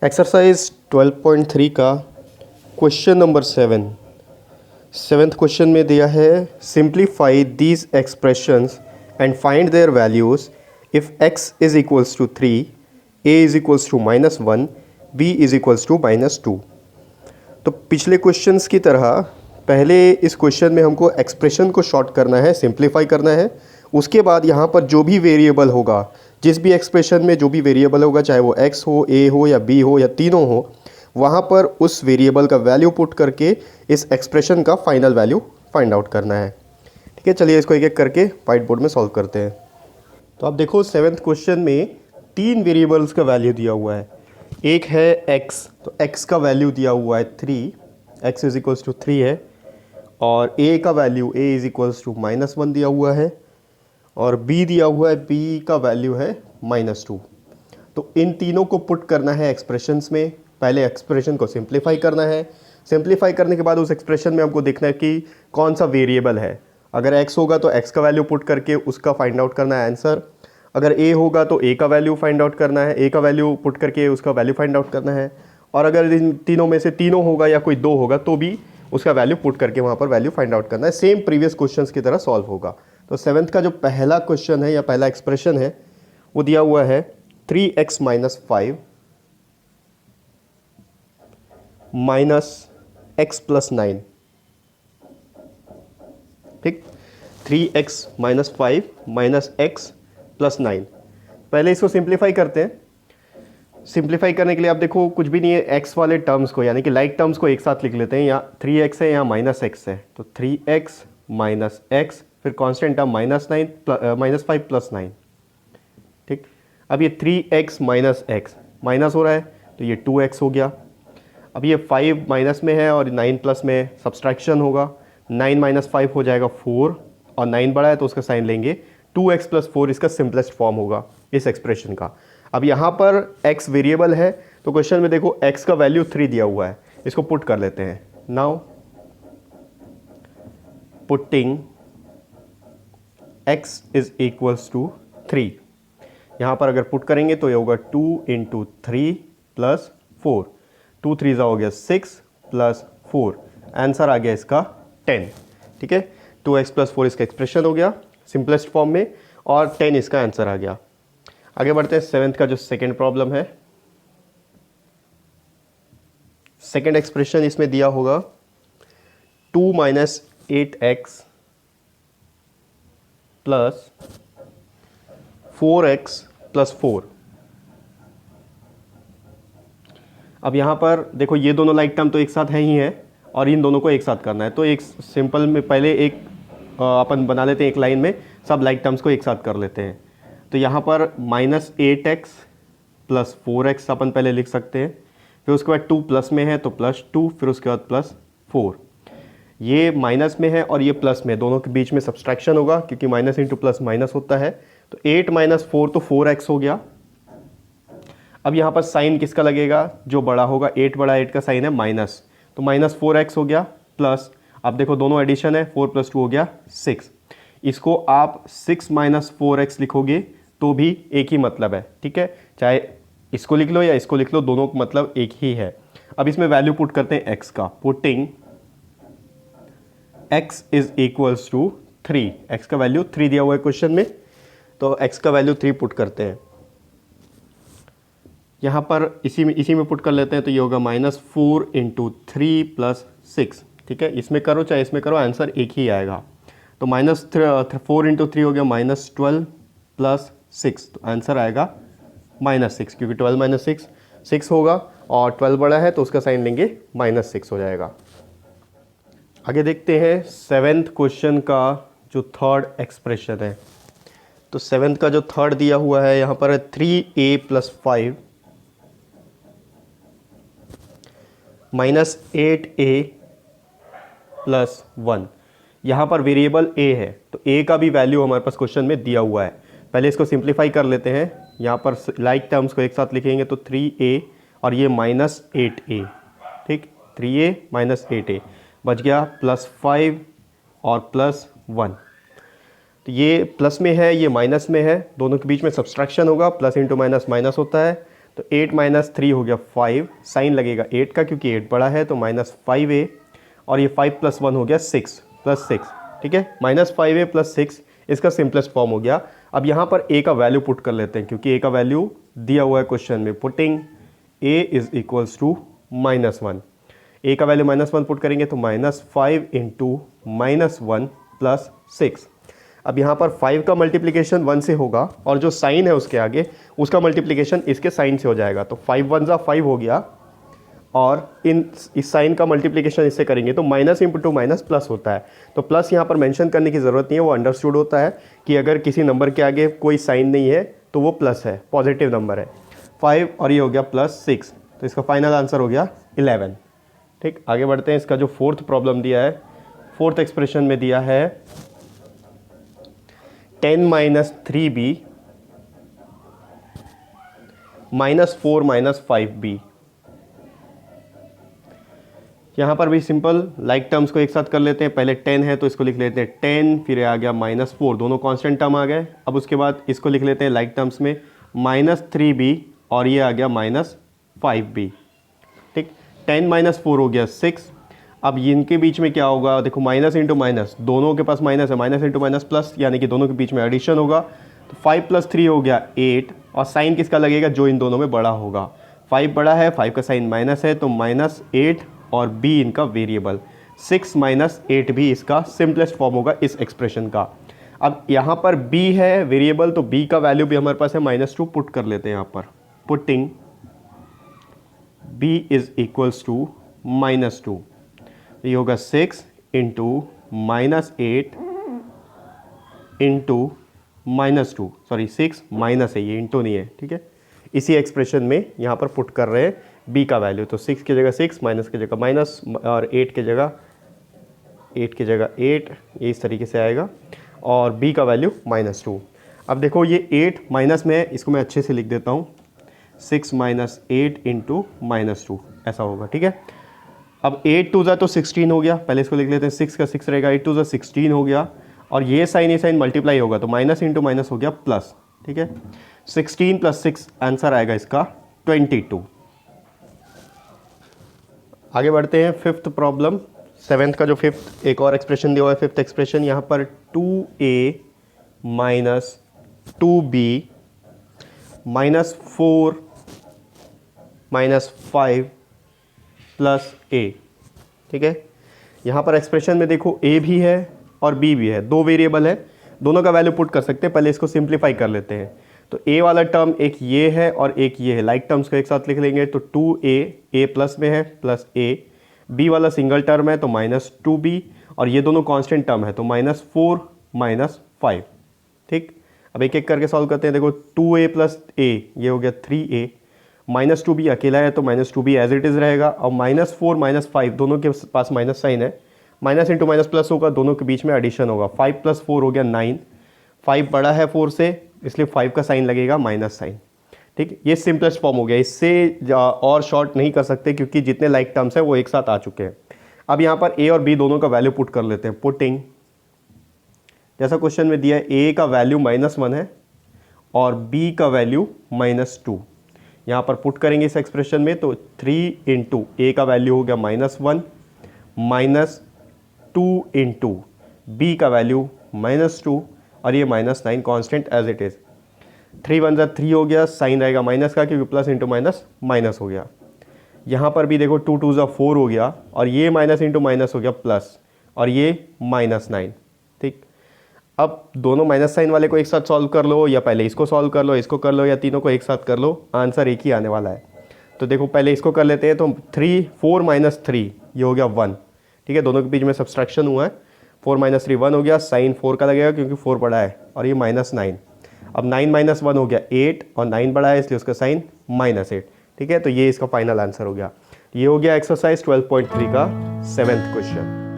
Exercise 12.3 का question number 7th question में दिया है simplify these expressions and find their values if x is equals to 3, a is equals to -1, b is equals to -2। तो पिछले questions की तरह पहले इस क्वेश्चन में हमको एक्सप्रेशन को शॉर्ट करना है, सिंप्लीफाई करना है। उसके बाद यहाँ पर जो भी वेरिएबल होगा, जिस भी एक्सप्रेशन में जो भी वेरिएबल होगा, चाहे वो x हो, a हो या b हो या तीनों हो, वहाँ पर उस वेरिएबल का वैल्यू पुट करके इस एक्सप्रेशन का फाइनल वैल्यू फाइंड आउट करना है। ठीक है, चलिए इसको एक एक करके वाइट बोर्ड में सॉल्व करते हैं। तो आप देखो 7th क्वेश्चन में 3 वेरिएबल्स का वैल्यू दिया हुआ है। एक है x, तो x का वैल्यू दिया हुआ है 3, x इज इक्वल्स टू 3 है। और a का value a is equals to -1 दिया हुआ है। और b दिया हुआ है, b का वैल्यू है -2। तो इन तीनों को पुट करना है एक्सप्रेशंस में। पहले एक्सप्रेशन को सिंप्लीफाई करना है। सिंप्लीफाई करने के बाद उस एक्सप्रेशन में हमको देखना है कि कौन सा वेरिएबल है। अगर x होगा तो x का वैल्यू पुट करके उसका फाइंड आउट करना है आंसर। अगर a होगा तो a का वैल्यू फाइंड आउट करना है, a का वैल्यू पुट करके उसका वैल्यू फाइंड आउट करना है। और अगर इन तीनों में से तीनों होगा या कोई दो होगा तो भी उसका वैल्यू पुट करके वहाँ पर वैल्यू फाइंड आउट करना है। सेम प्रीवियस क्वेश्चंस की तरह सॉल्व होगा। तो 7th का जो पहला क्वेश्चन है या पहला एक्सप्रेशन है वो दिया हुआ है 3x - 5 -x + 9। ठीक, 3x - 5 -x + 9। पहले इसको सिंप्लीफाई करते हैं। सिंप्लीफाई करने के लिए आप देखो कुछ भी नहीं है, x वाले टर्म्स को यानी कि लाइक टर्म्स को एक साथ लिख लेते हैं। यहाँ 3x है, यहाँ -x है, तो 3x - x, फिर कांस्टेंट टर्म -5 + 9। ठीक, अब ये 3x - x माइनस हो रहा है तो ये 2x हो गया। अब ये 5 माइनस में है और 9 प्लस में, सब्सट्रैक्शन होगा। 9 - 5 हो जाएगा 4 और 9 बड़ा है तो उसका साइन लेंगे। 2x + 4 इसका सिंपलेस्ट फॉर्म होगा इस एक्सप्रेशन का। अब यहाँ पर x वेरिएबल है तो क्वेश्चन में देखो x का वैल्यू 3 दिया हुआ है, इसको पुट कर लेते हैं। Now putting x is equals to 3। यहाँ पर अगर पुट करेंगे तो ये होगा 2 × 3 + 4, 2 3 हो गया 6 + 4, आंसर आ गया इसका 10। ठीक है, 2x + 4 इसका एक्सप्रेशन हो गया सिंपलेस्ट फॉर्म में और 10 इसका आंसर आ गया। आगे बढ़ते हैं 7th का जो सेकेंड प्रॉब्लम है। सेकेंड एक्सप्रेशन इसमें दिया होगा 2 - 8x + 4x + 4। अब यहाँ पर देखो ये दोनों लाइक टर्म तो एक साथ है ही है और इन दोनों को एक साथ करना है। तो एक सिंपल में पहले एक अपन बना लेते हैं, एक लाइन में सब लाइक टर्म्स को एक साथ कर लेते हैं। तो यहाँ पर -8x + 4x अपन पहले लिख सकते हैं। फिर उसके बाद 2 प्लस में है तो +2, फिर उसके बाद +4। ये माइनस में है और ये प्लस में, दोनों के बीच में सब्सट्रैक्शन होगा क्योंकि माइनस इंटू प्लस माइनस होता है। तो 8 - 4 तो 4x हो गया। अब यहाँ पर साइन किसका लगेगा, जो बड़ा होगा। 8 बड़ा, 8 का साइन है माइनस, तो -4x हो गया प्लस। अब देखो दोनों एडिशन है, 4 + 2 हो गया 6। इसको आप 6 - 4x लिखोगे तो भी एक ही मतलब है। ठीक है, चाहे इसको लिख लो या इसको लिख लो, दोनों का मतलब एक ही है। अब इसमें वैल्यू पुट करते हैं x का। Putting x is equals to 3, x का वैल्यू 3 दिया हुआ है क्वेश्चन में, तो x का वैल्यू 3 पुट करते हैं। यहाँ पर इसी में पुट कर लेते हैं तो ये होगा -4 × 3 + 6। ठीक है, इसमें करो चाहे इसमें करो, आंसर एक ही आएगा। तो -4 × 3 हो गया -12 + 6, तो आंसर आएगा -6 क्योंकि 12 - 6 6 होगा और 12 बड़ा है तो उसका साइन लेंगे -6 हो जाएगा। आगे देखते हैं 7th क्वेश्चन का जो थर्ड एक्सप्रेशन है। तो 7th का जो थर्ड दिया हुआ है यहाँ पर है 3a + 5 -8a + 1। यहाँ पर वेरिएबल a है तो a का भी वैल्यू हमारे पास क्वेश्चन में दिया हुआ है। पहले इसको सिंप्लीफाई कर लेते हैं। यहाँ पर लाइक टर्म्स को एक साथ लिखेंगे तो 3a और ये -8a। ठीक, 3a - 8a बच गया +5 और +1। तो ये प्लस में है, ये माइनस में है, दोनों के बीच में सब्सट्रैक्शन होगा। प्लस इंटू माइनस माइनस होता है तो 8 माइनस 3 हो गया 5, साइन लगेगा 8 का क्योंकि 8 बड़ा है, तो -5a, और ये 5 + 1 हो गया 6 + 6, ठीक है, -5a + 6 इसका सिंपलेस्ट फॉर्म हो गया। अब यहाँ पर a का वैल्यू पुट कर लेते हैं क्योंकि a का वैल्यू दिया हुआ है क्वेश्चन में। Putting a is equals to -1, a का वैल्यू -1 पुट करेंगे तो -5 × -1 + 6। अब यहाँ पर 5 का मल्टीप्लिकेशन 1 से होगा और जो साइन है उसके आगे उसका मल्टीप्लिकेशन इसके साइन से हो जाएगा, तो 5 × 1 = 5 हो गया, और इस साइन का मल्टीप्लिकेशन इससे करेंगे तो माइनस इंटू माइनस प्लस होता है। तो प्लस यहाँ पर मेंशन करने की ज़रूरत नहीं है, वो अंडरस्टूड होता है कि अगर किसी नंबर के आगे कोई साइन नहीं है तो वो प्लस है, पॉजिटिव नंबर है। 5 और ये हो गया +6, तो इसका फाइनल आंसर हो गया 11। ठीक, आगे बढ़ते हैं। इसका जो फोर्थ प्रॉब्लम दिया है, फोर्थ एक्सप्रेशन में दिया है 10 - 3b -4 - 5b। यहाँ पर भी सिंपल लाइक टर्म्स को एक साथ कर लेते हैं। पहले 10 है तो इसको लिख लेते हैं 10, फिर आ गया -4, दोनों कांस्टेंट टर्म आ गए। अब उसके बाद इसको लिख लेते हैं लाइक टर्म्स में -3b, और ये आ गया -5b। ठीक, 10 - 4 हो गया 6। अब इनके बीच में क्या होगा, देखो माइनस इंटू माइनस, दोनों के पास माइनस है, माइनस इंटू माइनस प्लस, यानी कि दोनों के बीच में एडिशन होगा। तो 5 + 3 हो गया 8, और साइन किसका लगेगा, जो इन दोनों में बड़ा होगा। 5 बड़ा है, 5 का साइन माइनस है, तो -8 और b इनका वेरिएबल। 6 - 8 भी इसका सिंपलेस्ट फॉर्म होगा इस एक्सप्रेशन का। अब यहाँ पर b है वेरिएबल, तो b का वैल्यू भी हमारे पास है -2, पुट कर लेते हैं यहाँ पर। Putting b is equals to -2, ये होगा 6 × -8 × -2, सॉरी 6 माइनस है, ये इंटू नहीं है, ठीक है। इसी एक्सप्रेशन में यहाँ पर पुट कर रहे हैं b का वैल्यू, तो 6 की जगह 6, माइनस की जगह माइनस, और 8 की जगह 8, ये इस तरीके से आएगा, और b का वैल्यू -2। अब देखो ये 8 माइनस में है, इसको मैं अच्छे से लिख देता हूँ, 6 - 8 × -2 ऐसा होगा, ठीक है। अब 8 2 तो 16 हो गया, पहले इसको लिख लेते हैं, 6 का 6 रहेगा, 8 2 16 हो गया, और ये साइन मल्टीप्लाई होगा, तो माइनस इंटू माइनस हो गया प्लस, ठीक है। 16 + 6 आंसर आएगा इसका 22। आगे बढ़ते हैं फिफ्थ प्रॉब्लम, सेवेंथ का जो फिफ्थ एक और एक्सप्रेशन दिया हुआ है, फिफ्थ एक्सप्रेशन यहाँ पर 2a - 2b -4 - 5 + a, ठीक है। यहाँ पर एक्सप्रेशन में देखो a भी है और b भी है, दो वेरिएबल है, दोनों का वैल्यू पुट कर सकते हैं। पहले इसको सिंप्लीफाई कर लेते हैं, तो a वाला टर्म एक ये है और एक ये है, लाइक टर्म्स को एक साथ लिख लेंगे, तो 2a प्लस में है प्लस a, b वाला सिंगल टर्म है तो -2b, और ये दोनों कांस्टेंट टर्म है तो -4 - 5, ठीक। अब एक एक करके सॉल्व करते हैं। देखो 2a + a ये हो गया 3a, -2b अकेला है तो -2b एज इट इज़ रहेगा, और -4 - 5 दोनों के पास माइनस साइन है, माइनस इंटू माइनस प्लस होगा, दोनों के बीच में एडिशन होगा। 5 + 4 हो गया 9, 5 बड़ा है 4 से, इसलिए 5 का साइन लगेगा माइनस साइन, ठीक। ये सिंपलेस्ट फॉर्म हो गया, इससे और शॉर्ट नहीं कर सकते क्योंकि जितने लाइक टर्म्स हैं वो एक साथ आ चुके हैं। अब यहाँ पर a और b दोनों का वैल्यू पुट कर लेते हैं। पुटिंग, जैसा क्वेश्चन में दिया है, a का वैल्यू -1 है और b का वैल्यू -2, यहाँ पर पुट करेंगे इस एक्सप्रेशन में, तो 3 × a का वैल्यू हो गया -1 -2 × b का वैल्यू -2, और ये -9 कांस्टेंट एज इट इज़। 3 × 1 = 3 हो गया, साइन रहेगा माइनस का क्योंकि प्लस इंटू माइनस माइनस हो गया। यहाँ पर भी देखो 2 2 = 4 हो गया, और ये माइनस इंटू माइनस हो गया प्लस, और ये -9, ठीक। अब दोनों माइनस साइन वाले को एक साथ सॉल्व कर लो, या पहले इसको सॉल्व कर लो, इसको कर लो, या तीनों को एक साथ कर लो, आंसर एक ही आने वाला है। तो देखो पहले इसको कर लेते हैं, तो 4 - 3 ये हो गया 1, ठीक है, दोनों के बीच में सब्सट्रैक्शन हुआ है, 4 - 3 1 हो गया, साइन 4 का लगेगा क्योंकि 4 बड़ा है, और ये -9। अब 9 - 1 हो गया 8, और 9 बड़ा है इसलिए उसका साइन -8, ठीक है। तो ये इसका फाइनल आंसर हो गया। ये हो गया एक्सरसाइज 12.3 का 7th क्वेश्चन।